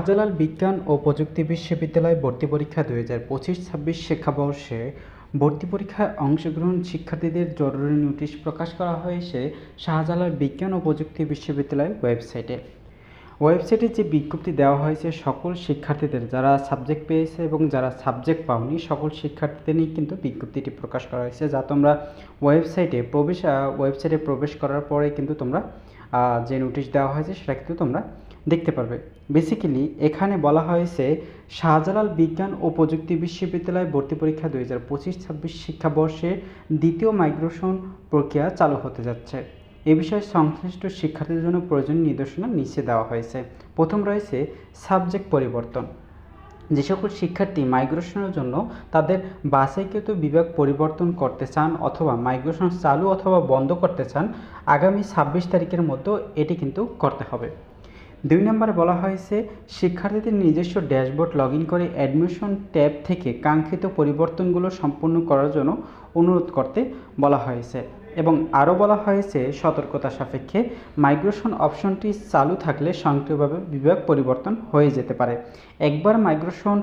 শাহজালাল বিজ্ঞান ও প্রযুক্তি বিশ্ববিদ্যালয় ভর্তি পরীক্ষা 2025-26 শিক্ষাবর্ষে ভর্তি পরীক্ষায় অংশগ্রহণ শিক্ষার্থীদের জরুরি নোটিশ প্রকাশ করা হয়েছে শাহজালাল বিজ্ঞান ও প্রযুক্তি বিশ্ববিদ্যালয় ওয়েবসাইটে যে বিজ্ঞপ্তি দেওয়া হয়েছে সকল শিক্ষার্থীদের যারা সাবজেক্ট পেয়েছে এবং যারা সাবজেক্ট পাওনি সকল শিক্ষার্থীদের নিয়ে কিন্তু বিজ্ঞপ্তিটি প্রকাশ করা হয়েছে, যা তোমরা ওয়েবসাইটে প্রবেশ করার পরে কিন্তু তোমরা যে নোটিশ দেওয়া হয়েছে সেটা কিন্তু তোমরা দেখতে পারবে। বেসিক্যালি এখানে বলা হয়েছে শাহজালাল বিজ্ঞান ও প্রযুক্তি বিশ্ববিদ্যালয় ভর্তি পরীক্ষা 2025-26 শিক্ষাবর্ষের দ্বিতীয় মাইগ্রেশন প্রক্রিয়া চালু হতে যাচ্ছে। এ বিষয়ে সংশ্লিষ্ট শিক্ষার্থীদের জন্য প্রয়োজনীয় নির্দেশনা নিচে দেওয়া হয়েছে। প্রথম রয়েছে সাবজেক্ট পরিবর্তন। যে সকল শিক্ষার্থী মাইগ্রেশনের জন্য তাদের বাছাইকৃত বিভাগ পরিবর্তন করতে চান অথবা মাইগ্রেশন চালু অথবা বন্ধ করতে চান, আগামী 26 তারিখের মধ্যে এটি কিন্তু করতে হবে। 2 নম্বরে বলা হয়েছে শিক্ষার্থীদের নিজস্ব ড্যাশবোর্ড লগ ইন করে অ্যাডমিশন ট্যাব থেকে কাঙ্ক্ষিত পরিবর্তনগুলো সম্পূর্ণ করার জন্য অনুরোধ করতে বলা হয়েছে এবং আরও বলা হয়েছে সতর্কতা সাপেক্ষে মাইগ্রেশন অপশনটি চালু থাকলে স্বয়ংক্রিয়ভাবে বিভাগ পরিবর্তন হয়ে যেতে পারে। একবার মাইগ্রেশন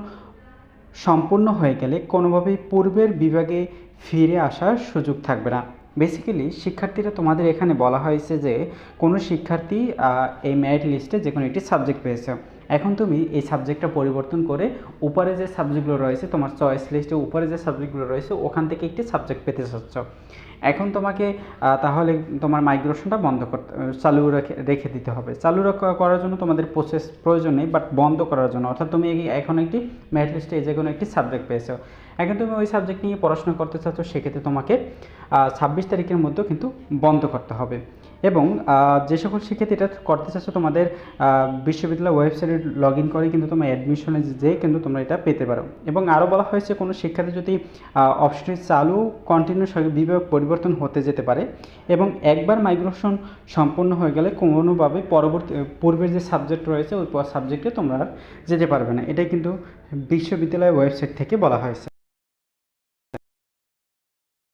সম্পূর্ণ হয়ে গেলে কোনোভাবেই পূর্বের বিভাগে ফিরে আসার সুযোগ থাকবে না। বেসিক্যালি শিক্ষার্থীরা তোমাদের এখানে বলা হয়েছে যে কোনো শিক্ষার্থী এই মেরিট লিস্টে যে কোনো একটি সাবজেক্ট পেয়েছে, এখন তুমি এই সাবজেক্টটা পরিবর্তন করে উপরে যে সাবজেক্টগুলো রয়েছে তোমার চয়েস লিস্টে উপরে যে সাবজেক্টগুলো রয়েছে ওখান থেকে একটি সাবজেক্ট পেতে চাচ্ছ। এখন তোমাকে তাহলে তোমার মাইগ্রেশনটা বন্ধ করতে চালু রেখে দিতে হবে। চালু করার জন্য তোমাদের প্রসেস প্রয়োজন নেই, বাট বন্ধ করার জন্য, অর্থাৎ তুমি এখন একটি মেরিট লিস্টে যে কোনো একটি সাবজেক্ট পেয়েছো, এখন তুমি ওই সাবজেক্ট নিয়ে পড়াশোনা করতে চাচ্ছ, সেক্ষেত্রে তোমাকে 26 তারিখের মধ্যে কিন্তু বন্ধ করতে হবে। এবং যে সকল শিক্ষার্থী এটা করতে চাচ্ছ তোমাদের বিশ্ববিদ্যালয় ওয়েবসাইটে লগ ইন করে কিন্তু তোমার অ্যাডমিশনে যেয়ে কিন্তু তোমরা এটা পেতে পারো। এবং আরও বলা হয়েছে কোনো শিক্ষার্থী যদি অপশনটি চালু কন্টিনিউ বিভাগ পরিবর্তন হতে যেতে পারে এবং একবার মাইগ্রেশন সম্পূর্ণ হয়ে গেলে কোনোভাবে পূর্বের যে সাবজেক্ট রয়েছে ওই সাবজেক্টে তোমরা যেতে পারবে না। এটাই কিন্তু বিশ্ববিদ্যালয় ওয়েবসাইট থেকে বলা হয়েছে।